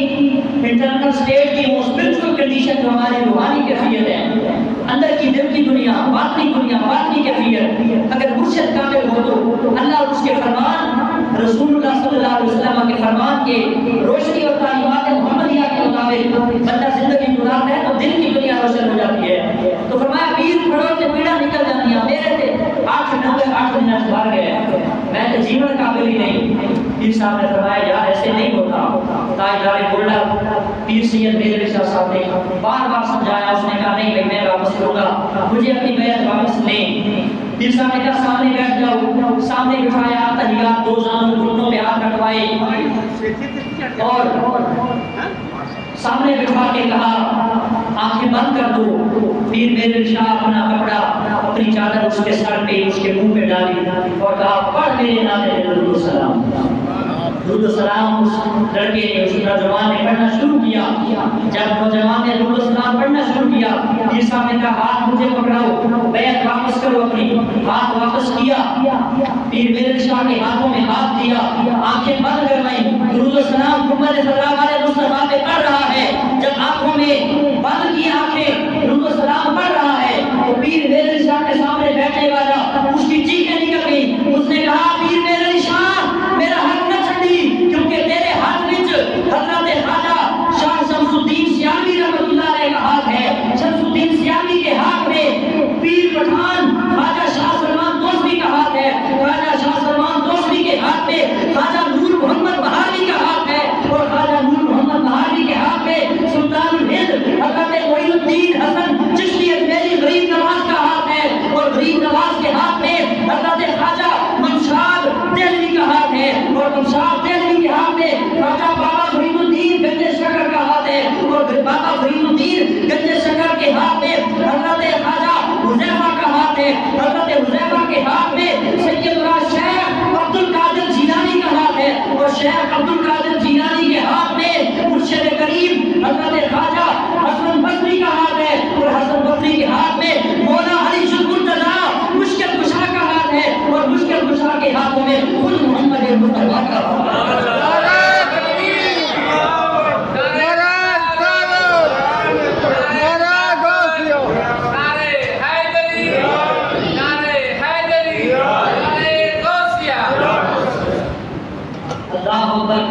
انٹرنل سٹیٹ کی اسپرچل کنڈیشن جو ہماری روحانی کیفیت ہے، اندر کی دل کی دنیا، باطنی کیفیت، اگر مرشد کامل ہو تو اللہ اور اس کے فرمان، رسول اللہ صلی اللہ علیہ وسلم کے فرمان کے روشنی اور تعلیمات محمدیہ کے مطابق بندہ زندگی گزارتا ہے تو دل کی دنیا روشن ہو جاتی ہے۔ تو فرمایا پیر پڑھو تے پیڑا نکل جاندیاں، میرے تے 8 دن بھر گئے، میں تو جیون قابل ہی نہیں۔ پیر صاحب نے فرمایا یار ایسے نہیں ہوتا، تاجدار گولڈا پیر سید میرے علی شاہ صاحب نے بار بار سمجھایا، اس نے کہا نہیں بھائی میں واپس لوں گا، مجھے اپنی بیعت واپس لیں۔ پیر صاحب نے کہا سامنے بیٹھ جاؤ، سامنے بٹھایا، تحیات 2 زانوں گھٹنوں پہ ہاتھ رکھوائے اور سامنے بٹھا کے کہا آنکھیں بند کر دو۔ پیر میرے علی شاہ اپنا کپڑا، اپنی چادر اس کے سر پہ، اس کے منہ پہ ڈالی اور کہا پڑھ میرے نام درود و سلام۔ درود و سلام اس لڑکے نے اس نوجوان نے پڑھنا شروع کیا. جب نوجوان نے درود و سلام پڑھنا شروع کیا پیر صاحب نے کہا ہاتھ مجھے پکڑاؤ, بیعت واپس کرو اپنی. ہاتھ واپس کیا, پیر میرے شاہ کے ہاتھوں میں ہاتھ دیا, آنکھیں بند کروائیں, درود و سلام محمد صلی اللہ علیہ وسلم پہ پڑھ رہا ہے. جب آنکھوں میں بند کی آنکھیں درود و سلام پڑھ رہا ہے تو پیر میرے شاہ کے سامنے بیٹھنے والا اس کی چیخیں نکل گئی. اس نے کہا پیر میرے شاہ میرا ہاتھ نہ چھڑی, کیونکہ تیرے ہاتھ میں حضرت خواجہ شاہ شمس الدین سیالوی رحمۃ اللہ علیہ کا ہاتھ ہے. شمس الدین سیالوی کے ہاتھ میں پیر پٹھان خواجہ شاہ سلمان دوسری کا ہاتھ ہے. خواجہ شاہ سلمان دوسری کے ہاتھ میں خواجہ نور محمد بہاری کا ہاتھ ہے, اور خواجہ نور محمد بہاری کے ہاتھ میں سلطان الہند حضرت معین الدین حسن چشتی اجمیری غریب نواز کا ہاتھ ہے, اور غریب نواز کے ہاتھ میں حضرت خواجہ منشاد دہلوی کا ہاتھ ہے, اور منشاد دہلوی کے ہاتھ میں خواجہ بابا فرید الدین گنج شکر کا ہاتھ ہے, اور بابا فرید الدین گنج شکر کے ہاتھ میں حضرت خواجہ حذیفہ کا ہاتھ ہے. حضرت حذیفہ کے ہاتھ میں سیدنا شیخ عبد القادر جیلانی کا ہاتھ ہے, اور شیخ عبد القادر جیلانی کے ہاتھ میں مرشد کریم حضرت خواجہ حسن بصری کا ہاتھ ہے, اور حسن بصری کے ہاتھ میں مولا علی شاہ مرتضیٰ مشکل کشا کا ہاتھ ہے, اور مشکل کشا کے ہاتھوں میں خود محمد مصطفیٰ کا ہاتھ ہے.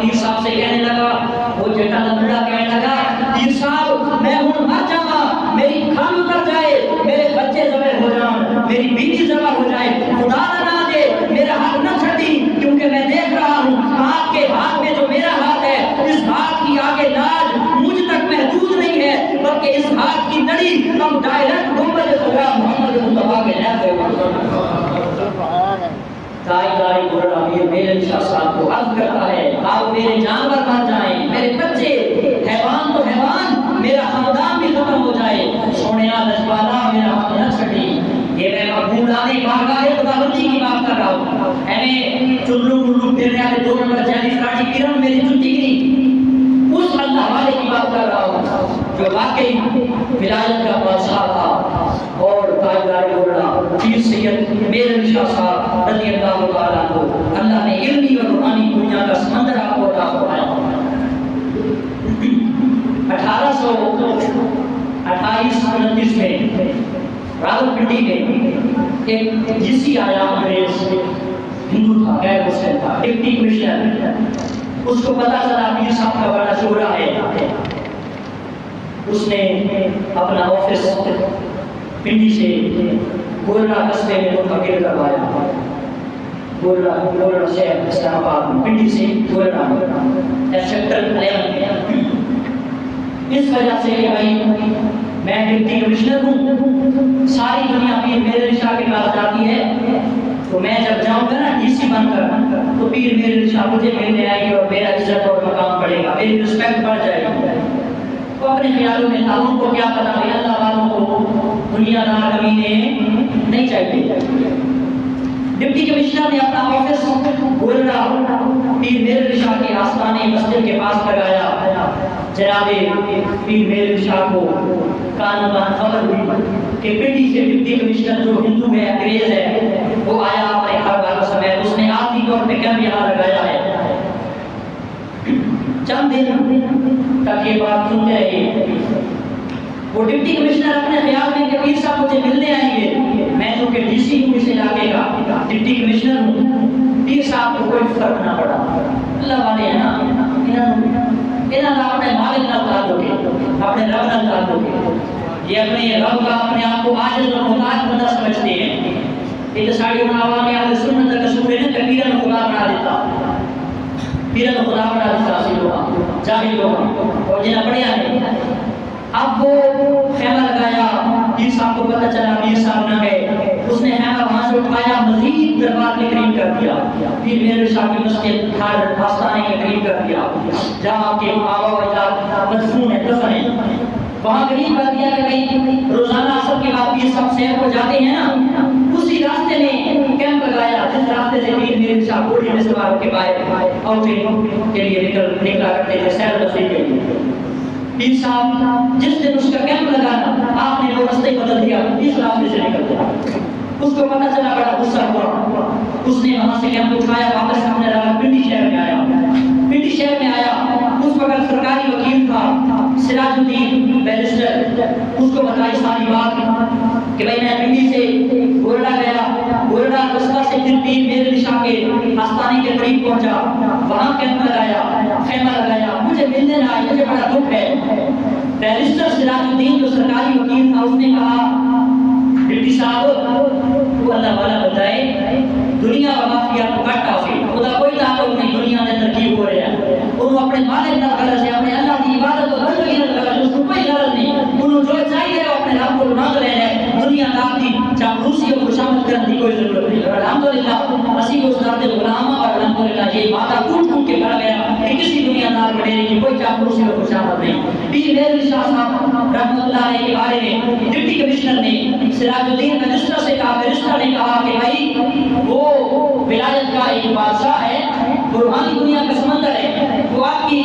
پیر صاحب سے کہنے لگا, وہ جٹا لمڑا کہنے لگا پیر صاحب میں ہوں مر جاؤں, میری کھال اتر جائے, میرے بچے ذبح ہو جائیں, میری بیوی ذبح ہو جائے, خدا نہ دے میرا ہاتھ نہ چھڑی, کیونکہ میں دیکھ رہا ہوں آپ کے ہاتھ میں جو میرا ہاتھ ہے اس ہاتھ کی آگے لاج مجھ تک محدود نہیں ہے, بلکہ اس ہاتھ کی نڑی ہم ڈائریکٹ گنبد خدا محمد مصطفیٰ کے نام پہ دائی بول رہا ہے. میرے شاہ صاحب کو عرض کرتا ہے آپ میرے جانور بن جائیں, میرے بچے حیوان تو حیوان, میرا خاندان بھی ختم ہو جائے, سونیا لجپالا میرا ہاتھ نہ چھڑی. یہ میں مقبولانے بارگاہ خداوندی کی بات کر رہا ہوں. میں چلو گلو پھرنے والے 2 نمبر جیلی فراٹی کرن میری جُتی گری, اس اللہ والے کی بات کر رہا ہوں جو واقعی ولایت کا بادشاہ تھا. اور تاجدار گولڈا پیر سید میرے شاہ صاحب رضی اللہ تعالیٰ کو اللہ نے علمی اور روحانی دنیا کا سمندر آپ کو عطا فرمایا. 1828-29 میں راولپنڈی میں ایک جیسی آیا انگریز ہندو تھا, غیر مسلم تھا, ڈپٹی کمشنر. اس کو پتا چلا پیر صاحب کا بڑا شورا ہے. اس نے اپنا آفس پنڈی سے گولڑا قصبے میں منتقل کروایا. گولڑا شہر اسلام آباد میں, پنڈی سے گولڑا سیکٹر 11 میں. اس وجہ سے کہ بھائی میں ڈپٹی کمشنر ہوں, ساری دنیا پیر میرے شاہ کے پاس جاتی ہے, تو میں جب جاؤں گا نا ڈی سی بن کر تو پیر میرے شاہ مجھے ملنے آئے گی اور میرا عزت اور مقام بڑھے گا, میری رسپیکٹ بڑھ جائے گی. تو اپنے خیالوں میں تھا, ان کو کیا پتا کہ اللہ والوں کو دنیا دار کمینے نہیں چاہیے. ڈپٹی کمشنر نے اپنا آفس گولڑا پیر میرے شاہ کے آستانے مسجد کے پاس لگایا. جناب پیر میرے شاہ کو کانوان خبر ہوئی کہ پنڈی سے ڈپٹی کمشنر جو ہندو ہے, انگریز ہے, وہ آیا اپنے گھر والوں سمیت. اس نے آخری طور پہ کیمپ یہاں لگایا ہے. چند دن تک یہ بات سنتے رہے. وہ ڈپٹی کمشنر اپنے خیال میں کہ پیر صاحب مجھے ملنے آئیں گے, میں جو کہ ڈی سی ہوں اس علاقے کا, ڈپٹی کمشنر ہوں, پیر صاحب کو کوئی فرق نہ پڑا. اللہ والے ہیں نا, انہوں نے اپنے مالک نہ تعلق ہے, اپنے رب نہ تعلق ہے. یہ اپنے رب کا اپنے آپ کو عاجز اور محتاج بندہ سمجھتے ہیں. یہ تو ساڑی عوام اہل سنت کا قصور ہے نا کہ پیرن کو خدا بنا دیتا, پیرن کو خدا بنا دیتا. اسی لوگ جاہل لوگ اور جنہیں پڑھیا ہے. اب وہ خیمہ لگایا, پیر صاحب کو پتہ چلا پیر صاحب نہ گئے. اس نے خیمہ وہاں سے اٹھایا, مزید دربار کے قریب کر دیا. پیر میرے شاہ کی مسجد ہر آستانے کے قریب کر دیا, جہاں کے آبا و اجداد مدفون ہے, دفن ہے, وہاں قریب کر دیا کہ روزانہ عصر کے بعد پیر صاحب سیر کو جاتے ہیں نا, اس اسی راستے میں کیمپ لگایا جس راستے سے پیر میرے شاہ گھوڑی میں سوار ہو کے باہر آؤٹنگ کے لیے نکلا کرتے تھے سیر تفریح کے لیے. پیر صاحب جس دن اس کا کیمپ لگانا آپ نے وہ راستے بدل دیا, اس راستے سے نکل گیا. اس کو پتہ چلا, بڑا غصہ ہوا. اس نے وہاں سے کیمپ اٹھایا, واپس اپنے راہ پنڈی شہر میں آیا. پنڈی شہر میں آیا, اس وقت سرکاری وکیل تھا سراج الدین بیرسٹر. اس کو بتائی ساری بات کہ بھائی میں پنڈی سے گورڈا گیا, گورڈا قصبہ سے پھر پیر میرے شاہ کے آستانے کے قریب پہنچا, وہاں کیمپ لگایا, خیمہ لگایا, مجھے ملنے نہ آئی, مجھے بڑا دکھ ہے. بیرسٹر سراج الدین جو سرکاری وکیل تھا اس نے کہا ڈپٹی صاحب وہ اللہ والا بتائے دنیا و مافیا کو کٹا فی خدا کوئی تعلق نہیں دنیا میں ترکیب ہو رہا ہے. انہوں اپنے مالک نہ غرض ہے, اپنے اللہ کی عبادت و بندگی نہ غرض, اس کو کوئی غرض نہیں. انہوں جو چاہیے وہ اپنے رب کو مانگ رہے ہیں, دنیا دار کی چاپلوسی اور خوشامد کرنے کی کوئی ضرورت نہیں. الحمدللہ اسی کو ذات غلام اور الحمدللہ یہ وعدہ ٹوٹ ٹوٹ کے کر گیا کہ کسی دنیا دار بڑھنے کی کوئی چاپلوسی اور خوشامد نہیں. پیر مہر شاہ صاحب رحمۃ اللہ علیہ کے بارے میں ڈپٹی کمشنر نے سراج الدین بیرسٹر سے کہا, بیرسٹر نے کہا کہ بھائی وہ ولایت کا ایک بادشاہ ہے, وہ روحانی دنیا کا سمندر ہے, وہ آپ کی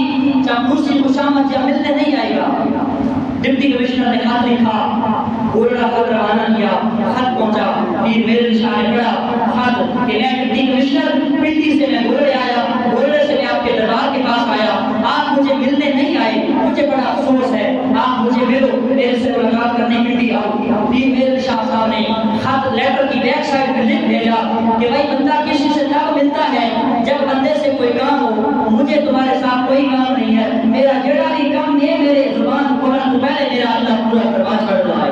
چاپلوسی خوشامد یا ملنے نہیں آئے گا. ڈپٹی کمشنر نے خط لکھا, گورڈا خط روانہ کیا, خط پہنچا. پیر میرے شاہ نے پڑھا خط کہ میں ڈپٹی کمشنر پنڈی سے میں گورڈے آیا, گورڈے سے میں آپ کے دربار کے پاس آیا, آپ مجھے ملنے نہیں آئے, مجھے بڑا افسوس ہے, آپ مجھے ملو, میرے سے ملاقات کرنے پنڈی آؤ. پیر میرے شاہ صاحب نے خط لیٹر کی بیک سائڈ پہ لکھ بھیجا کہ بھائی بندہ کسی سے تب ملتا ہے جب بندے سے کوئی کام ہو, مجھے تمہارے ساتھ کوئی کام نہیں ہے, میرا جڑا بھی کام یہ میرے زبان کھولنے تو پہلے میرا اللہ پورا پرواز کر رہا ہے.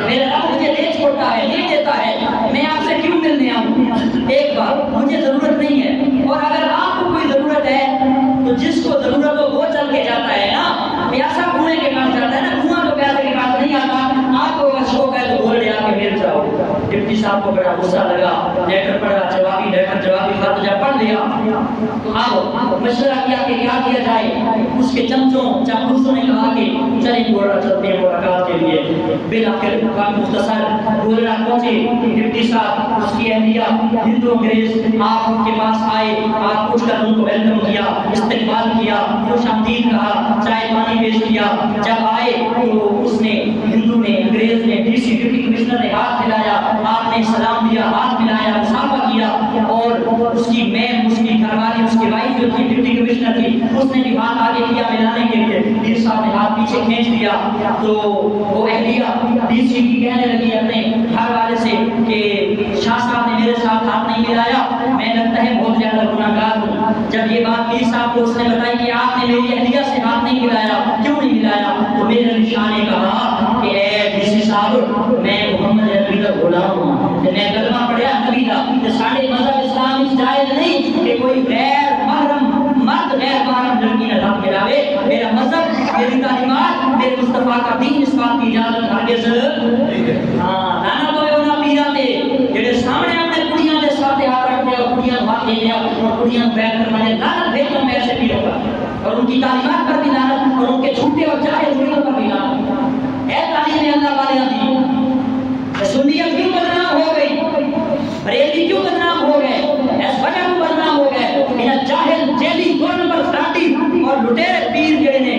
میرا رب مجھے دے چھوڑتا ہے, نہیں دیتا ہے, میں آپ سے کیوں ملنے آؤں؟ ایک بار مجھے ضرورت نہیں ہے, اور اگر آپ کو کوئی ضرورت ہے تو جس کو ضرورت ہو وہ چل کے جاتا ہے نا, پیاسا کنویں کے پاس جاتا ہے نا, کنواں تو پیاسے کے پاس نہیں آتا. آپ کو اگر شوق ہے تو گورڈے آ کے مل جاؤ. ڈپٹی صاحب کو بڑا غصہ لگا, لیٹر پڑھا, جوابی خط جب پڑھ لیا تو اب مشورہ کیا کہ کیا کیا جائے. اس کے چمچوں چاپلوسوں نے کہا کہ چلیں گورڈا چلتے ہیں ملاقات کے لیے. بالآخر مختصر گورڈا پہنچے. ڈپٹی صاحب اس کی اہلیہ ہندو انگریز آپ ان کے پاس آئے, آپ اٹھ کر ان کو ویلکم کیا, استقبال کیا, خوش آمدید کہا, چائے پانی پیش کیا. جب آئے تو اس نے ہندو نے انگریز نے ڈی سی ڈپٹی کمشنر نے ہاتھ ملایا, آپ نے سلام دیا, ہاتھ ملایا, مصافحہ کیا, اور اس کی میم اس کی گھر والی اس کی وائف جو تھی ڈپٹی کمشنر تھی اس نے بھی ہاتھ آگے کیا ملانے کے لیے. پیر صاحب نے ہاتھ پیچھے کھینچ دیا تو وہ اہلیہ ڈی سی کی کہنے لگی اپنے گھر والے سے کہ شاہ صاحب نے میرے ساتھ ہاتھ نہیں ملایا, میں لگتا ہے بہت زیادہ گناہگار ہوں. جب یہ بات پیر صاحب کو اس نے بتائی کہ آپ نے میری اہلیہ سے ہاتھ نہیں ملایا, کیوں نہیں ملایا, تو میرے علی شاہ نے کہا کہ اے ڈی سی صاحب میں محمد عربی کا غلام ہوں, میں کلمہ پڑھا نبی کا, کہ سارے مذہب اسلام اس جائز نہیں کہ کوئی غیر محرم مرد غیر محرم لڑکی نہ ہاتھ ملاوے. میرا مذہب, میری تعلیمات, میرے مصطفیٰ کا دین اس بات کی اجازت ہرگز لانا تو ہونا پیرا تے جڑے سامنے اپنے کڑیاں دے ساتھ ہاتھ رکھتے اور کڑیاں ہاتھ دے دیا اور کڑیاں بیٹھ کر میں لعنت بھیجتا ہوں ایسے پیروں پر, اور ان کی تعلیمات پر بھی لعنت, اور ان کے جھوٹے اور جاہل ہونے پر بھی لعنت. اے تعلیم اللہ والے دی سنیت کیوں بدنام ہو گئی, بریلوی کیوں بدنام ہو گئے, اس وجہ کو بدنام ہو گئے ان جاہل جیلی 2 نمبر فراٹی اور لٹیرے پیر جڑے نے,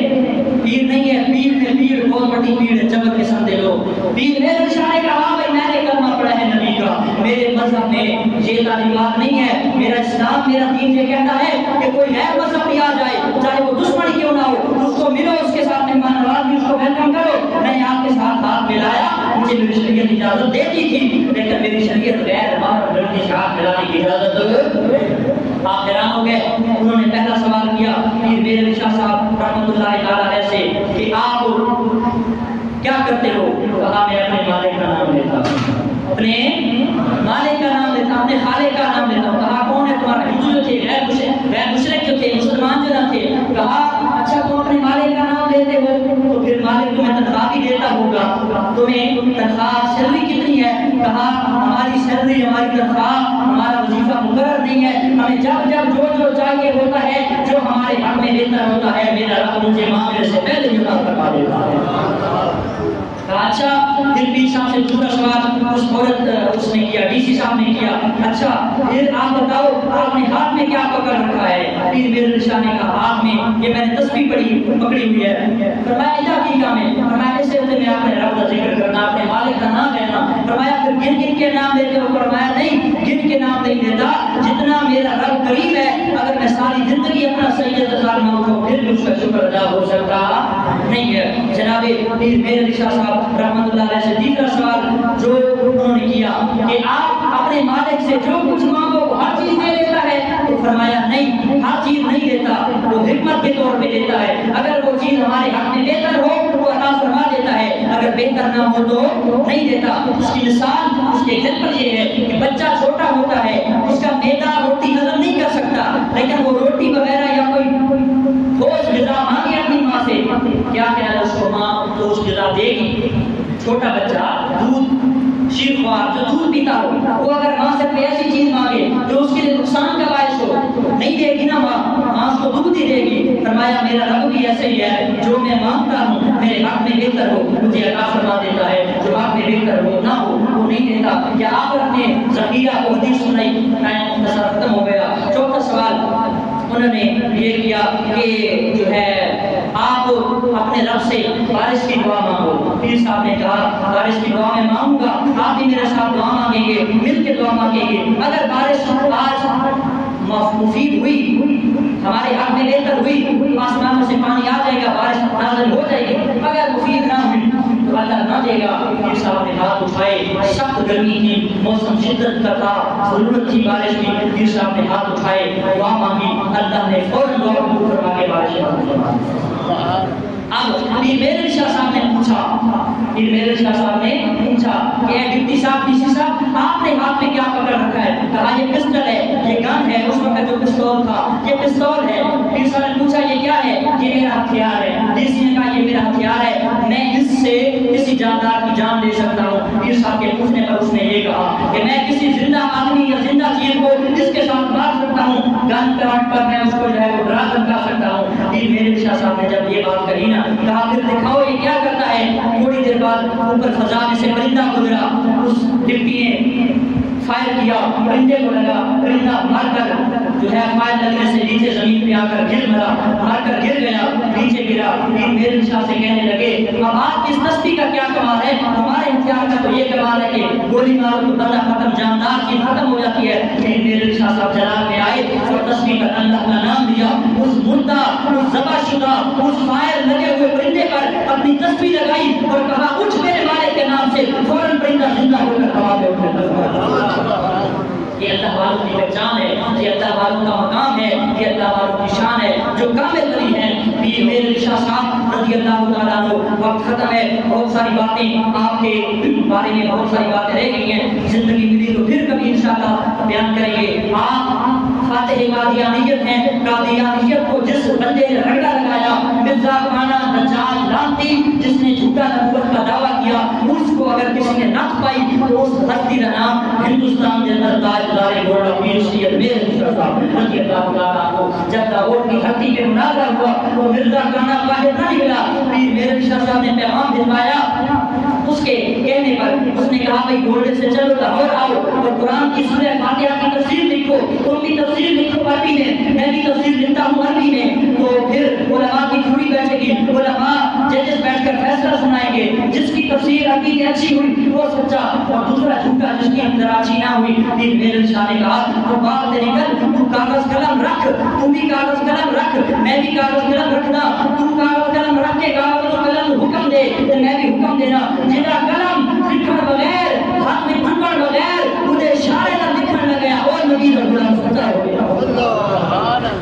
پیر نہیں ہے, پیر میں پیر بہت بڑی پیر ہے, چمک قسم دے لو. پیر میرے شاہ نے کہا بھائی میں نے کلمہ پڑھا ہے نبی کا, میرے مذہب میں یہ تعلیمات نہیں ہے, میرا اسلام میرا دین یہ کہتا ہے کہ کوئی غیر مذہب بھی آ جائے چاہے وہ دشمن کیوں نہ ہو, اس کو ملو, اس کے ساتھ مہمان نوازی, اس کو ویلکم کرو. میں نے آپ کے ساتھ ہاتھ ملایا, مجھے میری شریعت اجازت دیتی تھی, لیکن میری شریعت غیر محرم لڑکی سے ہاتھ ملانے کی اجازت. آپ حیران ہو گئے. انہوں نے پہلا سوال کیا پیر میرے شاہ صاحب رحمۃ اللہ تعالیٰ علیہ سے کہ آپ کیا کرتے ہو؟ کہا میں اپنے مالک کا نام لیتا ہوں, اپنے مالک کا نام لیتا ہوں, اپنے خالق کا نام لیتا ہوں. کہا کون ہے تمہارا؟ ہندو جو تھے, غیر مشرک جو تھے, مسلمان جو نہ تھے. کہا اچھا تم اپنے مالک کا نام لیتے ہو تو پھر مالک تمہیں تنخواہ بھی دیتا ہوگا, تمہیں تنخواہ سیلری کتنی ہے؟ کہا ہماری سیلری, ہماری تنخواہ, ہمارا وظیفہ مقرر نہیں ہے, ہمیں جب جب جو چاہیے ہوتا ہے, جو ہمارے حق میں بہتر ہوتا ہے, میرا رب مجھے معاملے سے پہلے ہی عطا فرما دیتا ہے. اچھا پھر پیر صاحب سے دوسرا سوال اس عورت اس نے کیا، ڈی سی صاحب نے کیا، اچھا پھر آپ بتاؤ آپ نے ہاتھ میں کیا پکڑ رکھا ہے؟ پیر میرے شاہ نے کہا ہاتھ میں یہ میں نے تسبیح پکڑی ہوئی ہے۔ فرمایا کیا کی کام ہے؟ فرمایا اس سے میں آپ نے رب کا ذکر کرنا، اپنے مالک کا نام لینا۔ فرمایا پھر گن گن کے نام لیتے ہو؟ فرمایا نہیں گن کے نام نہیں لیتا، جتنا میرا رب قریب ہے اگر میں ساری زندگی اپنا سید ظالموں کو پھر بھی اس کا شکر ادا ہو سکتا نہیں ہے۔ جناب پیر میرے شاہ صاحب رحمۃ اللہ علیہ سے تیسرا سوال جو انہوں نے کیا کہ آپ اپنے مالک سے جو کچھ مانگو ہر چیز دے دیتا ہے؟ تو فرمایا نہیں ہر چیز نہیں دیتا، وہ حکمت کے طور پہ دیتا ہے۔ اگر وہ چیز ہمارے حق میں بہتر ہو تو وہ عطا فرما دیتا ہے، اگر بہتر نہ ہو تو نہیں دیتا۔ اس کی مثال اس کے ایگزامپل یہ ہے کہ بچہ چھوٹا ہوتا ہے، اس کا میدا روٹی ہضم نہیں کر سکتا، لیکن وہ روٹی وغیرہ یا کوئی ٹھوس غذا مانگے اپنی ماں سے، کیا خیال ہے اس کو ماں تو اس غذا دے گی؟ چھوٹا بچہ دودھ شیر خوار جو دودھ پیتا ہو، وہ اگر ماں سے کوئی ایسی چیز مانگے جو اس کے لیے نقصان کا باعث ہو، نہیں دے گی نا ماں اس کو دودھ ہی دے گی۔ فرمایا میرا رب بھی ایسے ہی ہے، جو میں مانگتا ہوں میرے حق میں بہتر ہو مجھے عطا فرما دیتا ہے، جو حق میں بہتر ہو نہ ہو وہ نہیں دیتا۔ کیا آپ اپنے ذخیرہ کو حدیث سنائی؟ ٹائم مختصر ختم ہو گیا۔ چوتھا سوال انہوں نے یہ کیا کہ جو ہے آپ اپنے رب سے بارش کی دعا مانگو۔ پیر صاحب نے کہا بارش کی دعا میں مانگوں گا، آپ بھی میرے ساتھ دعا مانگیں گے، مل کے دعا مانگیں گے۔ اگر بارش آج مفید ہوئی، ہمارے حق میں بہتر ہوئی، آسمانوں سے پانی آ جائے گا، بارش نازل ہو جائے گی۔ اگر مفید نہ ہوئی تو اللہ نہ دے گا۔ پیر صاحب نے ہاتھ اٹھائے، سخت گرمی تھی، موسم شدت کا تھا، ضرورت تھی بارش کی۔ پیر صاحب نے ہاتھ اٹھائے، دعا مانگی، اللہ نے فوراً دعا قبول فرما کے بارش فرما۔ اب پیر میرے شاہ صاحب نے پوچھا کہ ڈپٹی صاحب ڈی سی صاحب آپ نے ہاتھ میں کیا پکڑ رکھا ہے؟ کہا یہ پسٹل ہے، یہ گن ہے، اس وقت جو پستول تھا یہ پستول ہے۔ پیر صاحب نے پوچھا یہ کیا ہے؟ یہ میرا ہتھیار ہے۔ ڈی سی نے کہا یہ میرا ہتھیار ہے، میں اس سے کسی جاندار کی جان لے سکتا ہوں۔ پیر صاحب کے پوچھنے پر اس نے یہ کہا کہ میں کسی زندہ آدمی یا زندہ چیز کو اس کے ساتھ مار سکتا ہوں، گن کاٹ کر میں اس کو جو ہے وہ ڈرا دھمکا سکتا ہوں۔ پیر میرے شاہ صاحب نے جب یہ بات کہی نا، کہا پھر دکھاؤ یہ کیا کرتا ہے۔ تھوڑی دیر بعد اوپر فضا میں سے پرندہ گزرا، اس ڈپٹی نے فائر کیا، پرندے کو لگا، پرندہ مار کر جو ہے فائر لگنے سے نیچے زمین پہ آ کر گر مرا، مار کر گر گیا، نیچے گرا۔ پیر میرے شاہ سے کہنے لگے اب آپ کی اس تسبیح کا کیا کمال ہے؟ ہمارے ہتھیار کا تو یہ کمال ہے کہ گولی مارو تو بندہ ختم، جاندار چیز ختم ہو جاتی ہے۔ پیر میرے شاہ صاحب جناب میں آئے اور تسبیح پر اللہ کا نام دیا، اس مردہ، اس ذبح شدہ، اس فائر لگے ہوئے پرندے پر اپنی تسبیح لگائی اور کہا اٹھ میرے مالک کے نام سے، فوراً پرندہ زندہ ہو کر ہوا میں اٹھنے لگا۔ یہ اللہ والوں کی پہچان ہے، یہ اللہ والوں کا مقام ہے، یہ اللہ والوں کی شان ہے جو کامل ترین ہے۔ پیر میرے شاہ صاحب رضی اللہ تعالیٰ عنہ، وقت ختم ہے، بہت ساری باتیں آپ کے بارے میں بہت ساری باتیں رہ گئی ہیں، زندگی ملی تو پھر کبھی انشاءاللہ بیان کریں گے۔ آپ فاتح قادیانیت ہیں، قادیانیت کو جس بندے نے رگڑا لگایا، مرزا خانہ دجال لانتی جس نے جھوٹا نبوت کا دعویٰ کیا، اس کو اگر کسی نے نہ پائی تو اس ہستی کا نام ہندوستان کے اندر تاجدار گولڈا پیر سید میرے صاحب رضی اللہ تعالیٰ عنہ۔ جب لاہور کی دھرتی پہ مناظرہ ہوا تو مرزا خانہ باہر نہ نکلا، پیر میرے شاہ صاحب نے پیغام بھجوایا، اس کے کہنے پر اس نے کہا بھائی گولڈے سے چلو لاہور آؤ اور قرآن کی سورہ فاتحہ کی تفسیر لکھو، تم بھی تفسیر لکھو عربی میں، میں بھی تفسیر لکھتا ہوں عربی میں۔ تو پھر علماء کی جھوڑی بیٹھے گی، علماء ججز بیٹھ کر فیصلہ سنائیں گے، جس کی تفسیر عربی میں اچھی ہوئی وہ سچا اور دوسرا جھوٹا جس کی اندر اچھی نہ ہوئی۔ پیر میرے شاہ نے کہا تو بات تیری کر، تو کاغذ قلم رکھ، تم بھی کاغذ قلم رکھ، میں بھی کاغذ قلم رکھنا، تو کاغذ قلم رکھ کے کاغذ قلم حکم دے تو میں بھی حکم دینا، جدا قلم لکھن بغیر ہاتھ میں پھنکڑ بغیر مجھے اشارے نہ لکھن لگیا اور نبی اور غلام سچا ہو گیا۔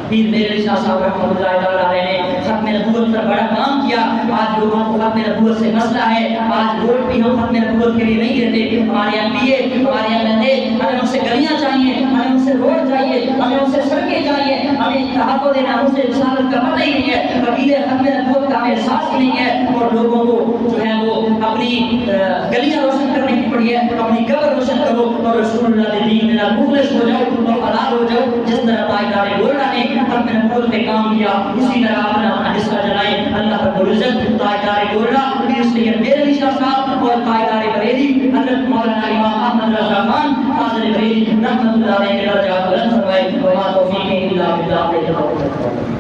پیر میرے شاہ صاحب رحمۃ اللہ علیہ نے ختم نبوت پر بڑا کام کیا۔ آج لوگوں کو ختم نبوت سے مسئلہ ہے، آج ووٹ بھی ہم ختم نبوت کے لیے نہیں دیتے۔ ہمارے ایم پی اے، ہمارے ایم ایل اے، ہمیں ان سے گلیاں چاہیے، ہمیں ان سے روڈ چاہیے، ہمیں ان سے سڑکیں چاہیے، ہمیں تحفظ دینا ان سے رسالت کا پتہ ہی نہیں ہے، قبیلے ختم نبوت کا ہمیں احساس ہی نہیں ہے، اور لوگوں کو جو ہے وہ اپنی گلیاں روشن کرنے کی پڑھی ہے اپنی قبر روشن کرو اور رسول اللہ کے دین میں مخلص ہو جاؤ اور حلال ہو جاؤ. جس طرح تاجدار گولڈا نے اپنے ملک پہ کام کیا اسی طرح اپنا اپنا حصہ جلائے. اللہ رب العزت تاجدار گولڈا پیر سید میرعلی شاہ صاحب اور تاجدار بریلی حضرت مولانا امام احمد رضا خان فاضل بریلی رحمۃ اللہ علیہ کے درجات بلند فرمائے. وما توفیق الا باللہ.